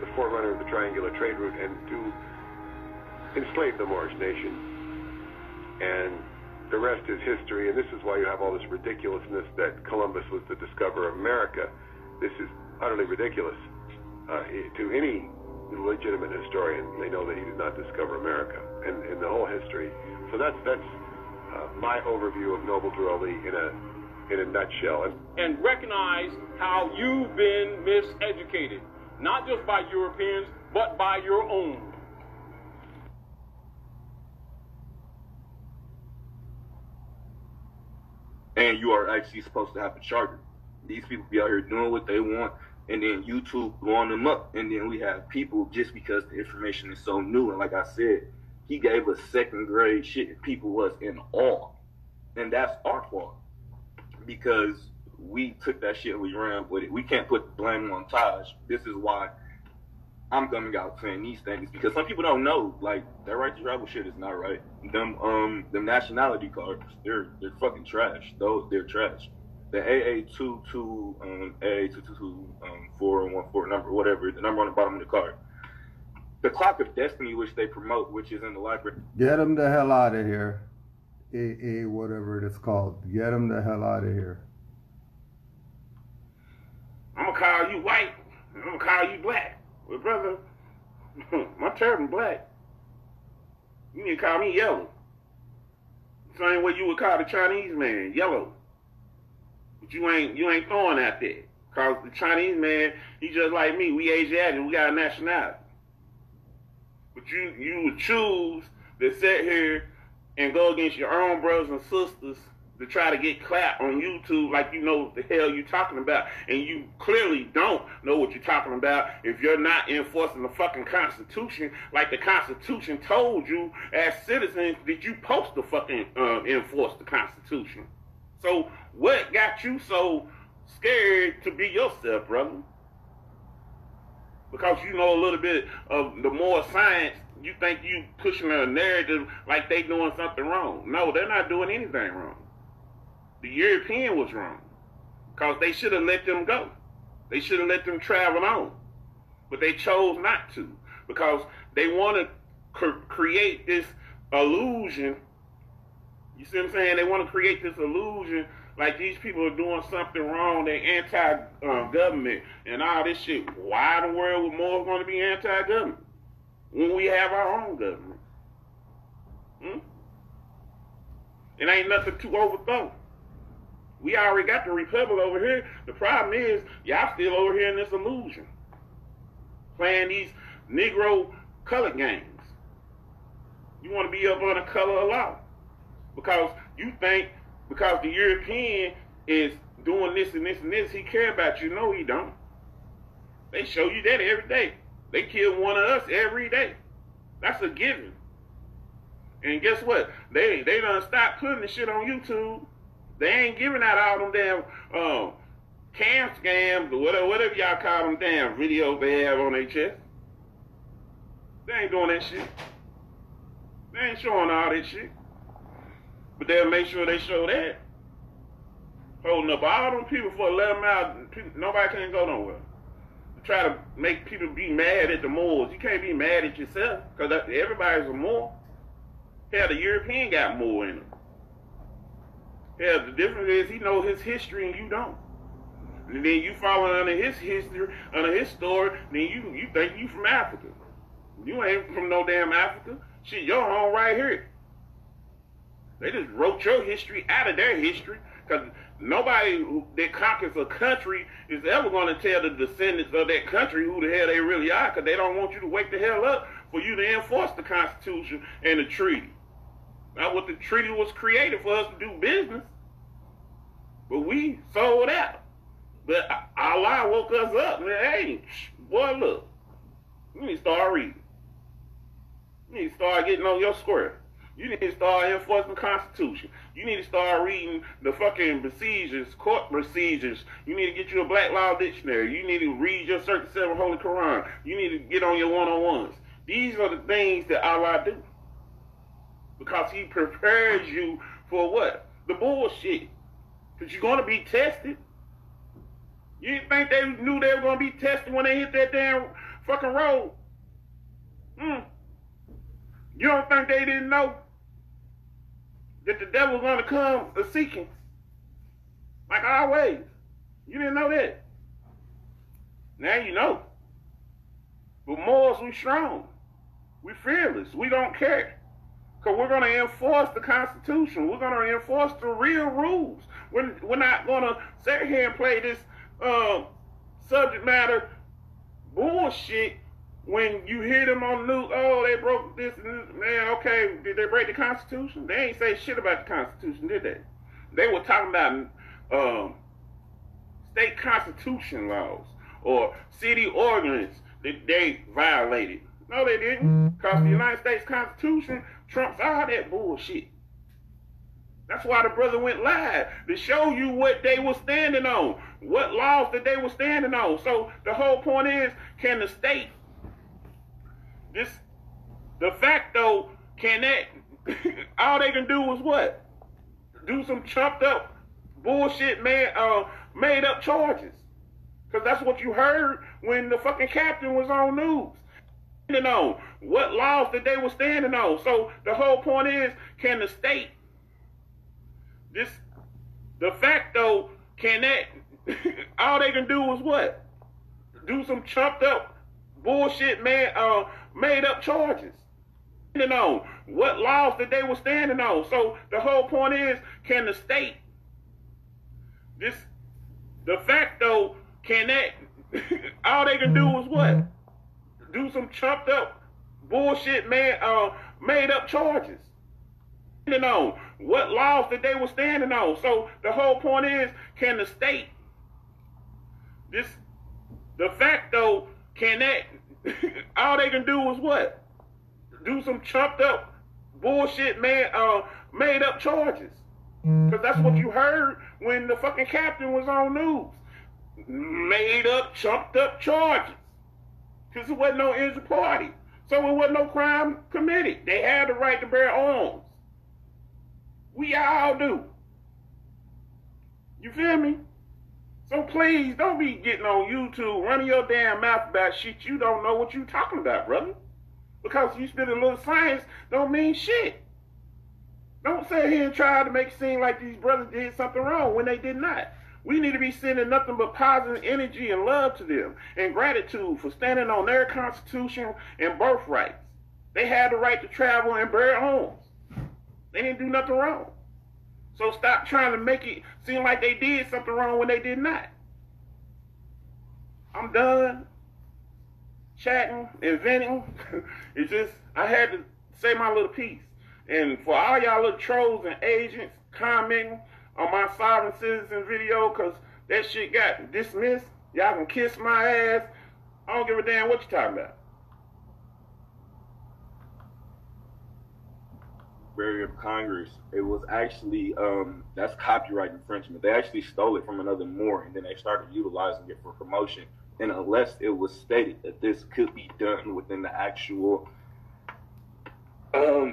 the forerunner of the triangular trade route, and to enslave the Moorish nation. And the rest is history, and this is why you have all this ridiculousness that Columbus was the discoverer of America. This is utterly ridiculous to any legitimate historian. They know that he did not discover America and the whole history. So that's my overview of Noble Drew Ali in a nutshell. And recognize how you've been miseducated, not just by Europeans, but by your own. and you are actually supposed to have a charter. These people be out here doing what they want, and then YouTube blowing them up, and then we have people, just because the information is so new, and like I said, he gave us second grade shit, and people was in awe, and that's our fault, because we took that shit and we ran with it. We can't put the blame on Taj. This is why I'm coming out saying these things, because some people don't know, like, that right to travel shit is not right. Them nationality cards, they're fucking trash. They're trash. The AA22, AA222, 414 number, whatever, the number on the bottom of the card. The clock of destiny, which they promote, which is in the library. Get them the hell out of here. AA, whatever it is called. Get them the hell out of here. I'm going to call you white. I'm going to call you black. Well, brother, my turban black. You need to call me yellow. Same way you would call the Chinese man, yellow. But you ain't throwing out there. Cause the Chinese man, he just like me. We Asiatic, we got a nationality. But you would choose to sit here and go against your own brothers and sisters to try to get clapped on YouTube like you know what the hell you're talking about. And you clearly don't know what you're talking about if you're not enforcing the fucking Constitution like the Constitution told you as citizens that you supposed to fucking enforce the Constitution. So what got you so scared to be yourself, brother? Because you know a little bit of the more science, you think you pushing a narrative like they doing something wrong. No, they're not doing anything wrong. The European was wrong, because they should have let them go. They should have let them travel on. But they chose not to, because they want to create this illusion. You see what I'm saying? They want to create this illusion like these people are doing something wrong. They're anti-government and all this shit. Why in the world would more going to be anti-government when we have our own government? It ain't nothing to overthrow. We already got the republic over here. The problem is, y'all still over here in this illusion, playing these Negro color games. You want to be up on the color of law, because you think because the European is doing this and this and this, he care about you. No, he don't. They show you that every day. They kill one of us every day. That's a given. And guess what? They done stop putting the shit on YouTube. They ain't giving out all them damn cam scams or whatever y'all call them damn videos they have on their chest. They ain't doing that shit. They ain't showing all that shit. But they'll make sure they show that. Holding up all them people for 11 miles, nobody can go nowhere. Try to make people be mad at the Moors. You can't be mad at yourself, because everybody's a Moor. Hell, the European got more in him. Hell, the difference is he knows his history and you don't. And then you follow under his history, under his story, then you think you from Africa. You ain't from no damn Africa. Shit, your home right here. They just wrote your history out of their history, because nobody that conquers a country is ever going to tell the descendants of that country who the hell they really are, because they don't want you to wake the hell up for you to enforce the Constitution and the treaty. Now, what the treaty was created for us to do business, but we sold out. But Allah woke us up. Man, hey, boy, look, you need to start reading. You need to start getting on your square. You need to start enforcing the Constitution. You need to start reading the fucking procedures, court procedures. You need to get you a Black Law Dictionary. You need to read your 37 Holy Quran. You need to get on your one-on-ones. These are the things that Allah do, because He prepares you for what? The bullshit. Because you're going to be tested. You didn't think they knew they were going to be tested when they hit that damn fucking road? You don't think they didn't know that the devil's going to come a-seeking? Like always. You didn't know that. Now you know. But Moors, we strong. We fearless. We don't care. Because we're going to enforce the Constitution. We're going to enforce the real rules. We're not going to sit here and play this subject matter bullshit when you hear them on the news. Oh, they broke this and this. Man, okay, did they break the Constitution? They ain't say shit about the Constitution, did they? They were talking about state constitution laws or city ordinance that they violated. No, they didn't. Because the United States Constitution trumps all that bullshit. That's why the brother went live, to show you what they were standing on, what laws that they were standing on. So the whole point is, can the state, de facto, can that, all they can do is what? Do some chopped up bullshit, man, made up charges. Because that's what you heard when the fucking captain was on news. On what laws that they were standing on. So the whole point is, can the state, de facto, can that, all they can do is what? Do some chopped up bullshit, man, made up charges. On what laws that they were standing on. So the whole point is, can the state, de facto, can that, all they can do is what? Do some chopped up bullshit, man, made up charges. On what laws that they were standing on. So the whole point is, can the state, de facto, can that, all they can do is what? Do some chopped up bullshit, man, made up charges. Because that's what you heard when the fucking captain was on news. Made up, chopped up charges. Because there wasn't no injured party. So it wasn't no crime committed. They had the right to bear arms. We all do. You feel me? So please, don't be getting on YouTube, running your damn mouth about shit you don't know what you talking about, brother. Because you spit a little science don't mean shit. Don't sit here and try to make it seem like these brothers did something wrong when they did not. We need to be sending nothing but positive energy and love to them and gratitude for standing on their constitution and birthrights. They had the right to travel and bear arms. They didn't do nothing wrong. So stop trying to make it seem like they did something wrong when they did not. I'm done chatting and venting. It's just, I had to say my little piece. And for all y'all little trolls and agents commenting on my Sovereign Citizen video, because that shit got dismissed, y'all can kiss my ass. I don't give a damn what you're talking about. Library of Congress, it was actually, that's copyright infringement. They actually stole it from another Moor, and then they started utilizing it for promotion. And unless it was stated that this could be done within the actual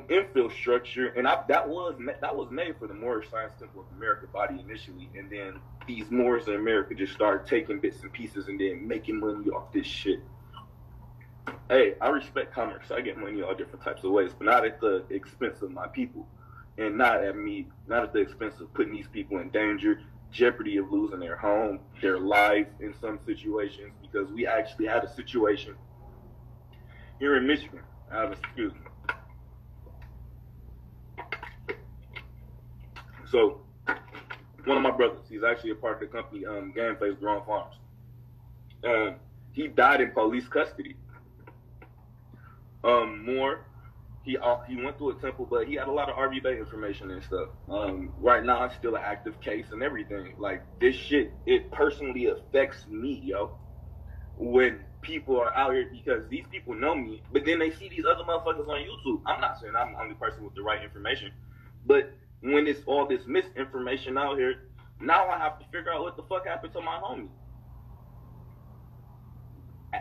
infrastructure, and that was made for the Moorish Science Temple of America body initially, and then these Moors in America just started taking bits and pieces and then making money off this shit. Hey, I respect commerce. I get money all different types of ways, but not at the expense of my people, and not at the expense of putting these people in danger, jeopardy of losing their home, their lives in some situations, because we actually had a situation here in Michigan. Excuse me. So, one of my brothers, he's actually a part of the company, Game Face Growing Farms. He died in police custody. He went through a temple, but he had a lot of RV Bay information and stuff. Right now, it's still an active case and everything. Like, this shit, it personally affects me, yo. When people are out here, because these people know me, but then they see these other motherfuckers on YouTube. I'm not saying I'm the only person with the right information, but when it's all this misinformation out here, now I have to figure out what the fuck happened to my homie.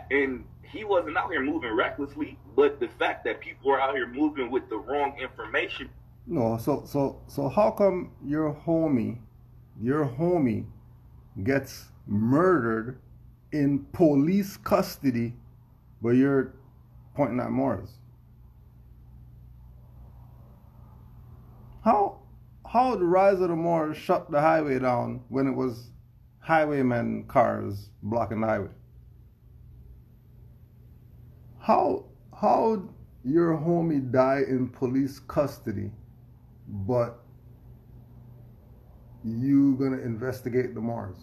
And he wasn't out here moving recklessly, but the fact that people are out here moving with the wrong information. No, so how come your homie gets murdered in police custody, but you're pointing at Moors? How the rise of the Moors shut the highway down when it was highwaymen cars blocking the highway? How your homie die in police custody, but you gonna investigate the Moors?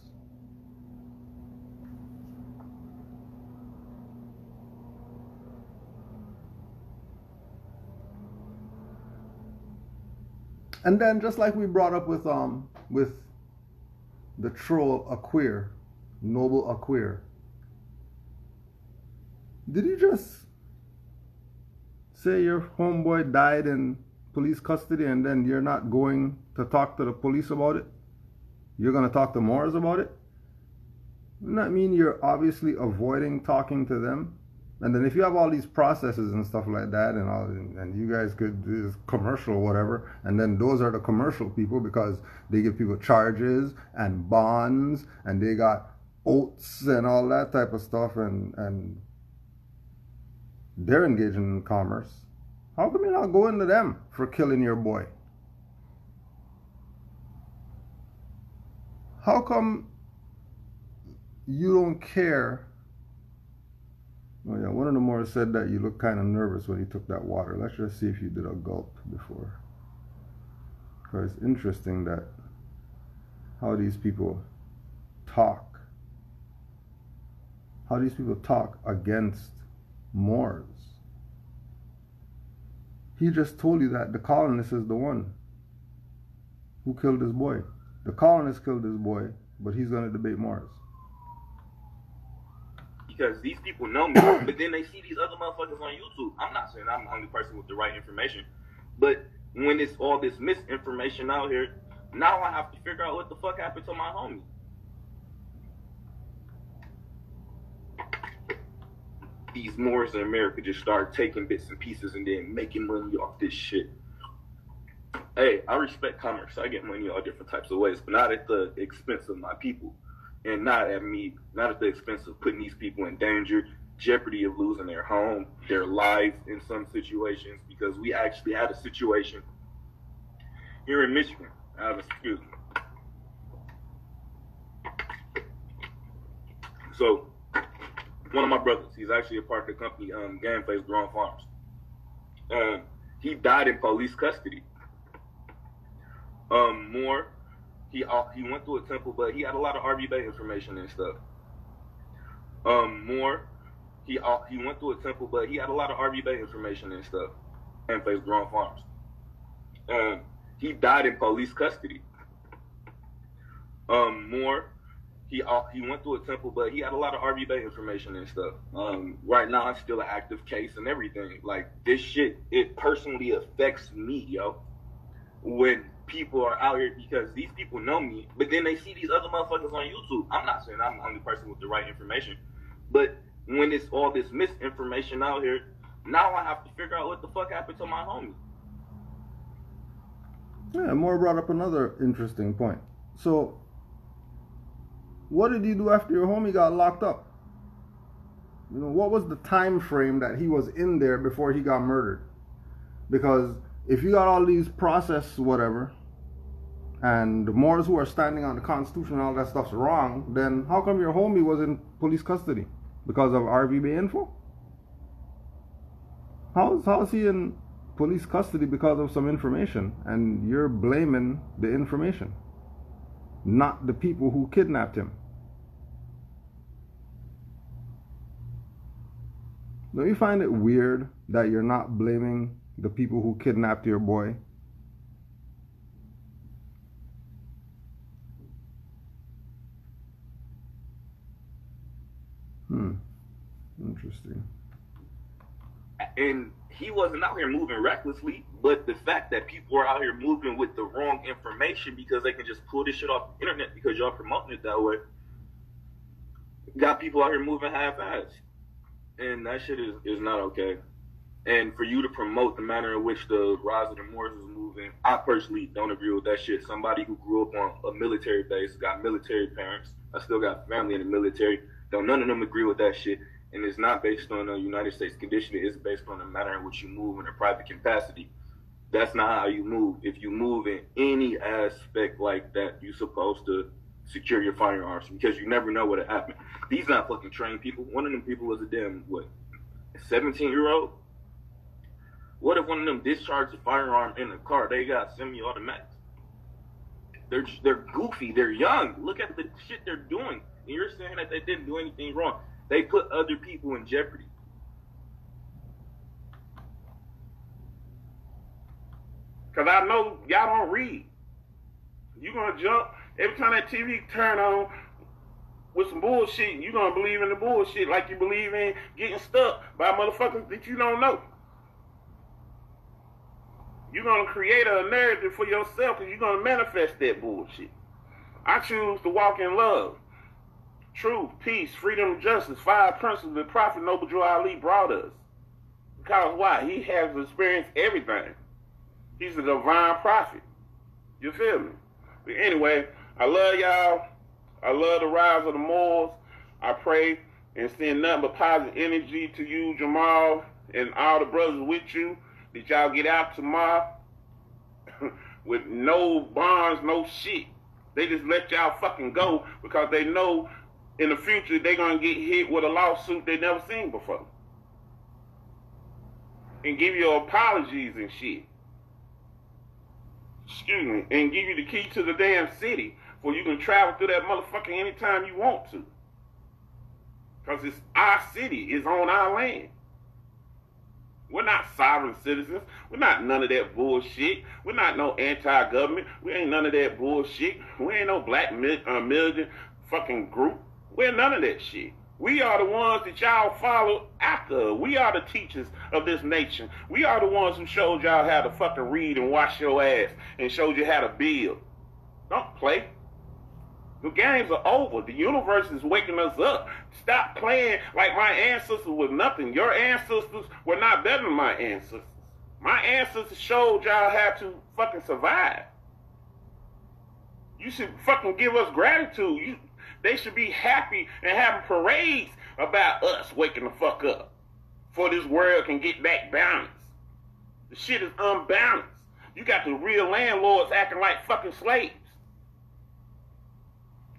And then, just like we brought up with with the troll Aquir, Noble Aquir. Did you just say your homeboy died in police custody and then you're not going to talk to the police about it? You're going to talk to Moors about it? Doesn't that mean you're obviously avoiding talking to them? And then if you have all these processes and stuff like that, and you guys could do this commercial or whatever, and then those are the commercial people because they give people charges and bonds, and they got oaths and all that type of stuff, and they're engaging in commerce. How come you're not going to them for killing your boy? How come you don't care? Oh yeah, one of the Moors said that you looked kind of nervous when you took that water. Let's just see if you did a gulp before. Because it's interesting that how these people talk. How these people talk against Moors. He just told you that the colonist is the one who killed his boy. The colonist killed his boy, but he's going to debate Moors. Because these people know me, but then they see these other motherfuckers on YouTube. I'm not saying I'm the only person with the right information, but when it's all this misinformation out here, now I have to figure out what the fuck happened to my homie. These Moors in America just start taking bits and pieces and then making money off this shit. Hey, I respect commerce. I get money all different types of ways, but not at the expense of my people. And not at the expense of putting these people in danger, jeopardy of losing their home, their lives in some situations, because we actually had a situation here in Michigan. Excuse me. So, one of my brothers, he's actually a part of the company, Game Face Growing Farms. He died in police custody. More. He went to a temple, but he had a lot of RV Bay information and stuff. He went to a temple, but he had a lot of RV Bay information and stuff. And Face Growing Farms. He died in police custody. He went to a temple, but he had a lot of RV Bay information and stuff. Right now, it's still an active case and everything. Like, this shit, it personally affects me, yo. When people are out here, because these people know me, but then they see these other motherfuckers on YouTube. I'm not saying I'm the only person with the right information, but when it's all this misinformation out here, now I have to figure out what the fuck happened to my homie. Yeah, Moore brought up another interesting point. So, what did you do after your homie got locked up? You know, what was the time frame that he was in there before he got murdered? Because if you got all these process whatever, and the Moors who are standing on the Constitution and all that stuff's wrong, then how come your homie was in police custody? Because of RVB info? How is he in police custody because of some information, and you're blaming the information, not the people who kidnapped him? Don't you find it weird that you're not blaming the people who kidnapped your boy? Interesting. And he wasn't out here moving recklessly, but the fact that people are out here moving with the wrong information because they can just pull this shit off the internet because y'all promoting it that way, got people out here moving half-assed. And that shit is not okay. And for you to promote the manner in which the rise of the Moors is moving, I personally don't agree with that shit. Somebody who grew up on a military base, got military parents, I still got family in the military, don't none of them agree with that shit. And it's not based on a United States conditioning, it's based on the manner in which you move in a private capacity. That's not how you move. If you move in any aspect like that, you're supposed to secure your firearms because you never know what will happen. These not fucking trained people. One of them people was a damn, 17-year-old? What if one of them discharged a firearm in the car? They got semi-automatics. They're goofy. They're young. Look at the shit they're doing. And you're saying that they didn't do anything wrong. They put other people in jeopardy. Because I know y'all don't read. You gonna jump every time that TV turn on with some bullshit. You gonna believe in the bullshit like you believe in getting stuck by motherfuckers that you don't know. You're gonna create a narrative for yourself and you're gonna manifest that bullshit. I choose to walk in love, truth, peace, freedom, justice, 5 principles that Prophet Noble Joe Ali brought us. Because why? He has experienced everything. He's a divine prophet. You feel me? But anyway, I love y'all. I love the rise of the Moors. I pray and send nothing but positive energy to you, Jamal, and all the brothers with you, that y'all get out tomorrow with no bonds, no shit. They just let y'all fucking go because they know in the future they're going to get hit with a lawsuit they never seen before. And give you apologies and shit. Excuse me. And give you the key to the damn city where you can travel through that motherfucker anytime you want to. Because it's our city. It's on our land. We're not sovereign citizens. We're not none of that bullshit. We're not no anti-government. We ain't none of that bullshit. We ain't no black militant fucking group. We're none of that shit. We are the ones that y'all follow after. We are the teachers of this nation. We are the ones who showed y'all how to fucking read and wash your ass and showed you how to build. Don't play. The games are over. The universe is waking us up. Stop playing like my ancestors was nothing. Your ancestors were not better than my ancestors. My ancestors showed y'all how to fucking survive. You should fucking give us gratitude. They should be happy and having parades about us waking the fuck up. For this world can get back balanced. The shit is unbalanced. You got the real landlords acting like fucking slaves.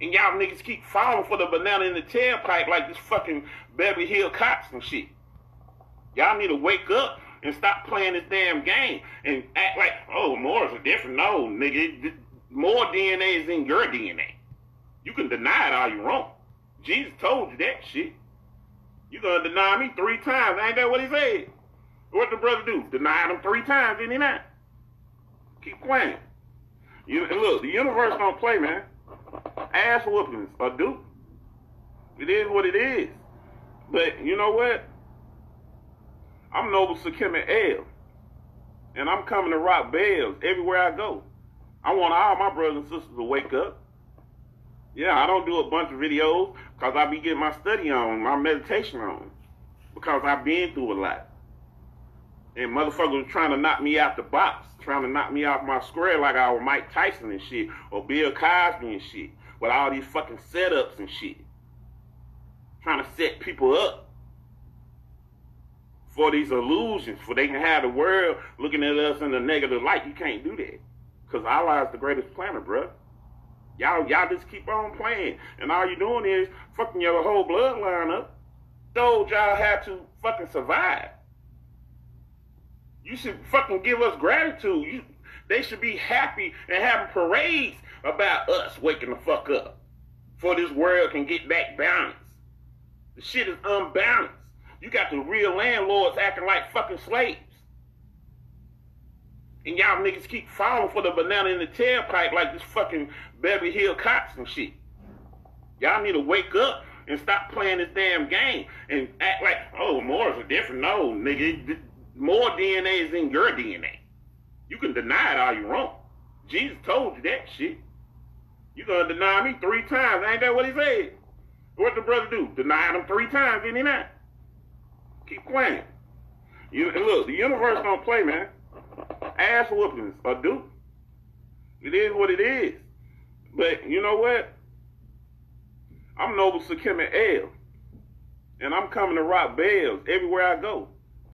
And y'all niggas keep falling for the banana in the tailpipe like this fucking Beverly Hills cops and shit. Y'all need to wake up and stop playing this damn game and act like, oh, Moors are different. No, nigga, more DNA is in your DNA. You can deny it all you want. Jesus told you that shit. You gonna deny me 3 times. Ain't that what he said? What the brother do? Deny him 3 times, didn't he not? Keep playing. Look, the universe don't play, man. Ass whoopings are due. It is what it is. But you know what? I'm Noble Sakima L. And I'm coming to rock bells everywhere I go. I want all my brothers and sisters to wake up. Yeah, I don't do a bunch of videos because I be getting my study on, my meditation on. Because I've been through a lot. And motherfuckers was trying to knock me out the box, trying to knock me off my square like I was Mike Tyson and shit, or Bill Cosby and shit, with all these fucking setups and shit. Trying to set people up for these illusions, for they can have the world looking at us in a negative light. You can't do that. Because Allah is the greatest planner, bruh. Y'all just keep on playing. And all you're doing is fucking your whole bloodline up. Told y'all how to fucking survive. You should fucking give us gratitude. They should be happy and having parades about us waking the fuck up. For this world can get back balanced. The shit is unbalanced. You got the real landlords acting like fucking slaves. And y'all niggas keep falling for the banana in the tailpipe like this fucking Beverly Hills cops and shit. Y'all need to wake up and stop playing this damn game and act like, oh, Moors are different. No, nigga, more DNA is in your DNA. You can deny it all you want. Jesus told you that shit. You gonna deny me 3 times. Ain't that what he said? What the brother do? Deny him 3 times, didn't he not? Keep playing. Look, the universe don't play, man. Ass whoopings are due. It is what it is. But you know what? I'm Noble Sakima L. And I'm coming to rock bells everywhere I go.